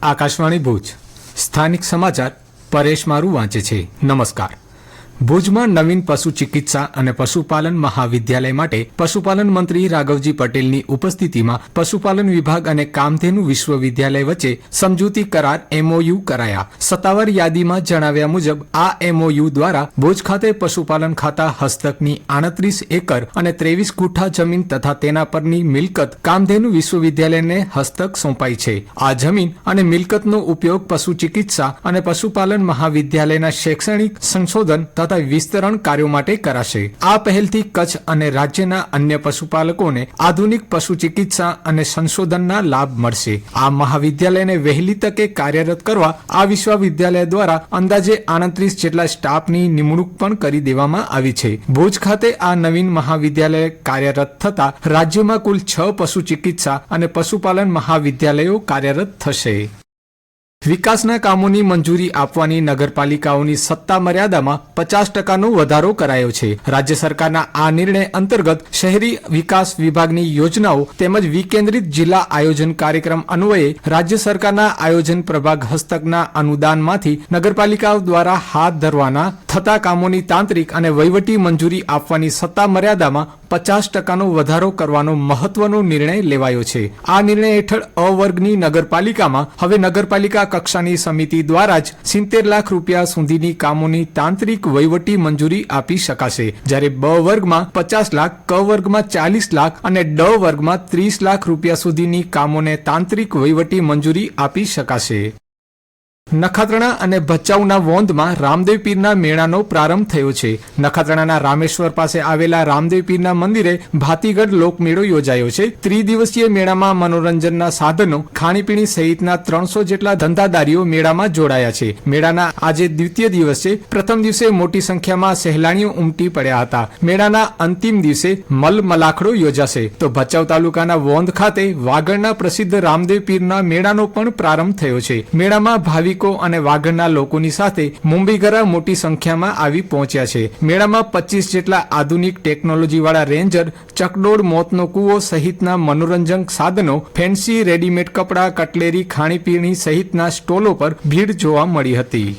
આકાશવાણી ભુજ સ્થાનિક સમાચાર પરેશ મારુ વાંચે છે। નમસ્કાર। ભુજમાં નવીન પશુ ચિકિત્સા અને પશુપાલન મહાવિદ્યાલય માટે પશુપાલન મંત્રી રાઘવજી પટેલની ઉપસ્થિતિમાં પશુપાલન વિભાગ અને કામધેનુ વિશ્વવિદ્યાલય વચ્ચે સમજૂતી કરાર MOU કરાયા। સત્તાવાર યાદીમાં જણાવ્યા મુજબ આ MOU દ્વારા ભુજ ખાતે પશુપાલન ખાતા હસ્તકની 38 એકર અને 23 ગુઠ્ઠા જમીન તથા તેના પરની મિલકત કામધેનુ વિશ્વવિદ્યાલયને હસ્તક સોંપાઈ છે। આ જમીન અને મિલકતનો ઉપયોગ પશુ ચિકિત્સા અને પશુપાલન મહાવિદ્યાલયના શૈક્ષણિક સંશોધન તથા વિસ્તરણ કાર્યો માટે કરાશે। આ પહેલથી કચ્છ અને રાજ્યના અન્ય પશુપાલકોને આધુનિક પશુ ચિકિત્સા અને સંશોધનના લાભ મળશે। આ મહાવિદ્યાલયને વહેલી તકે કાર્યરત કરવા આ વિશ્વવિદ્યાલય દ્વારા અંદાજે 38 જેટલા સ્ટાફની નિમણૂક પણ કરી દેવામાં આવી છે। ભુજ ખાતે આ નવીન મહાવિદ્યાલય કાર્યરત થતા રાજ્યમાં કુલ 6 પશુ ચિકિત્સા અને પશુપાલન મહાવિદ્યાલયો કાર્યરત થશે। વિકાસના કામોની મંજૂરી આપવાની નગરપાલિકાઓની સત્તા મર્યાદામાં 50% વધારો કરાયો છે। રાજ્ય સરકારના આ નિર્ણય અંતર્ગત શહેરી વિકાસ વિભાગની યોજનાઓ તેમજ વિકેન્દ્રિત જિલ્લા આયોજન કાર્યક્રમ અન્વયે રાજ્ય સરકારના આયોજન પ્રભાગ હસ્તકના અનુદાનમાંથી નગરપાલિકાઓ દ્વારા હાથ ધરવાના થતા કામોની તાંત્રિક અને વહીવટી મંજૂરી આપવાની સત્તા મર્યાદામાં 50% વધારો કરવાનો મહત્વનો નિર્ણય લેવાયો છે। આ નિર્ણય હેઠળ અ વર્ગની નગરપાલિકામાં હવે નગરપાલિકા કક્ષાની સમિતિ દ્વારા જ 70 લાખ રૂપિયા સુધીની કામોની તાંત્રિક વહીવટી મંજૂરી આપી શકાશે, જ્યારે બ વર્ગમાં 50 લાખ, ક વર્ગમાં 40 લાખ અને ડ વર્ગમાં 30 લાખ રૂપિયા સુધીની કામોને તાંત્રિક વહીવટી મંજૂરી આપી શકાશે। નખત્રાણા અને ભચાઉના વોંધમાં રામદેવ પીરના મેળાનો પ્રારંભ થયો છે। નખત્રાણાના રામેશ્વર પાસે આવેલા રામદેવ પીરના મંદિરે ભાતીગઢ લોકમેળો યોજાયો છે। ત્રિદિવસીય મેળામાં મનોરંજનના સાધનો, ખાણીપીણી સહિતના 300 જેટલા ધંધાદારીઓ મેળામાં જોડાયા છે। મેળાના આજે દ્વિતીય દિવસ છે। પ્રથમ દિવસે મોટી સંખ્યામાં સહેલાણીઓ ઉમટી પડ્યા હતા। મેળાના અંતિમ દિવસે મલમલાખડો યોજાશે તો ભચાઉ તાલુકાના વોંધ ખાતે વાગડના પ્રસિદ્ધ રામદેવ પીરના મેળાનો પણ પ્રારંભ થયો છે। મેળામાં ભાવિકો અને વાગડના લોકોની સાથે મુંબઈગરા મોટી સંખ્યામાં આવી પહોંચ્યા છે। મેળામાં 25 જેટલા આધુનિક ટેકનોલોજી વાળા રેન્જર, ચકડોળ, મોતનો કૂવો સહિતના મનોરંજન સાધનો, ફેન્સી રેડીમેડ કપડા, કટલેરી, ખાણીપીણી સહિતના સ્ટોલો પર ભીડ જોવા મળી હતી।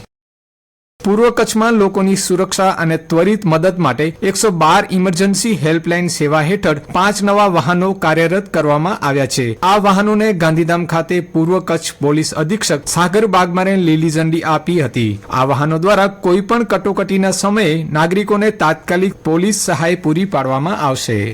પૂર્વ કચ્છમાં લોકોની સુરક્ષા અને ત્વરિત મદદ માટે 112 ઇમરજન્સી હેલ્પલાઇન સેવા હેઠળ 5 નવા વાહનો કાર્યરત કરવામાં આવ્યા છે। આ વાહનોને ગાંધીધામ ખાતે પૂર્વ કચ્છ પોલીસ અધિક્ષક સાગર બાગમારે લીલી ઝંડી આપી હતી। આ વાહનો દ્વારા કોઈ પણ કટોકટીના સમયે નાગરિકોને તાત્કાલિક પોલીસ સહાય પૂરી પાડવામાં આવશે।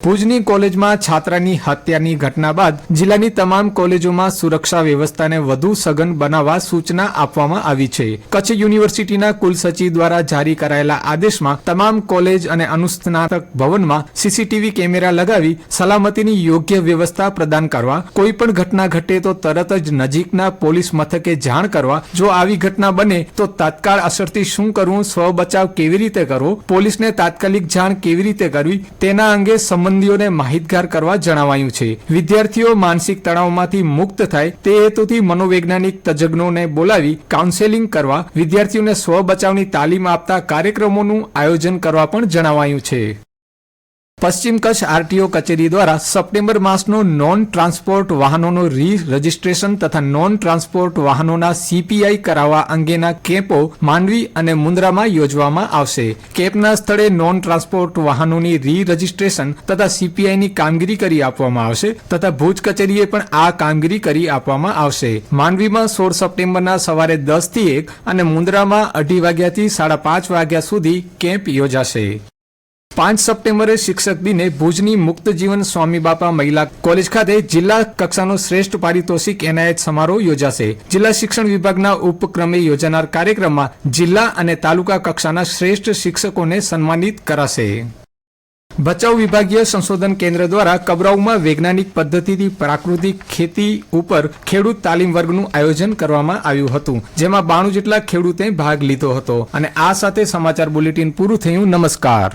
ભુજની કોલેજમાં છાત્રાની હત્યાની ઘટના બાદ જિલ્લાની તમામ કોલેજોમાં સુરક્ષા વ્યવસ્થાને વધુ સઘન બનાવવા સૂચના આપવામાં આવી છે। કચ્છ યુનિવર્સિટીના કુલસચિવ દ્વારા જારી કરાયેલા આદેશમાં તમામ કોલેજ અને અનુસ્નાતક ભવનમાં CCTV કેમેરા લગાવી સલામતીની યોગ્ય વ્યવસ્થા પ્રદાન કરવા, કોઈ પણ ઘટના ઘટે તો તરત જ નજીકના પોલીસ મથકે જાણ કરવા, જો આવી ઘટના બને તો તાત્કાળ અસરથી શું કરવું, સ્વ બચાવ કેવી રીતે કરવો, પોલીસને તાત્કાલિક જાણ કેવી રીતે કરવી તેના અંગે સંબંધીઓને માહિતગાર કરવા જણાવાયું છે। વિદ્યાર્થીઓ માનસિક તણાવમાંથી મુક્ત થાય તે હેતુથી મનોવૈજ્ઞાનિક તજજ્ઞોને બોલાવી કાઉન્સેલિંગ કરવા, વિદ્યાર્થીઓને સ્વ બચાવની તાલીમ આપતા કાર્યક્રમોનું આયોજન કરવા પણ જણાવાયું છે। પશ્ચિમ કચ્છ RTO કચેરી દ્વારા સપ્ટેમ્બર માસનો નોન ટ્રાન્સપોર્ટ વાહનોનો રજીસ્ટ્રેશન તથા નોન ટ્રાન્સપોર્ટ વાહનોના CPI કરાવવા અંગેના કેમ્પો માંડવી અને મુન્દ્રામાં યોજવામાં આવશે। કેમ્પના સ્થળે નોન ટ્રાન્સપોર્ટ વાહનોની રજીસ્ટ્રેશન તથા CPI ની કામગીરી કરી આપવામાં આવશે તથા ભુજ કચેરીએ પણ આ કામગીરી કરી આપવામાં આવશે। માંડવીમાં 16 સપ્ટેમ્બરના સવારે 10 થી 1 અને મુન્દ્રામાં 2:30 વાગ્યાથી 5:30 વાગ્યા સુધી કેમ્પ યોજાશે। 5 સપ્ટેમ્બરે શિક્ષક દિને ભુજની મુક્ત જીવન સ્વામી બાપા મહિલા કોલેજ ખાતે જિલ્લા કક્ષાનો શ્રેષ્ઠ પારિતોષિક એનાયત સમારોહ યોજાશે। જિલ્લા શિક્ષણ વિભાગના ઉપક્રમે યોજાનાર કાર્યક્રમમાં જિલ્લા અને તાલુકા કક્ષાના શ્રેષ્ઠ શિક્ષકોને સન્માનિત કરાશે। ભચાઉ વિભાગીય સંશોધન કેન્દ્ર દ્વારા કબરાઉમાં વૈજ્ઞાનિક પદ્ધતિથી પ્રાકૃતિક ખેતી ઉપર ખેડૂત તાલીમ વર્ગનું આયોજન કરવામાં આવ્યું હતું, જેમાં 92 જેટલા ખેડૂતે ભાગ લીધો હતો। અને આ સાથે સમાચાર બુલેટિન પૂરું થયું। નમસ્કાર।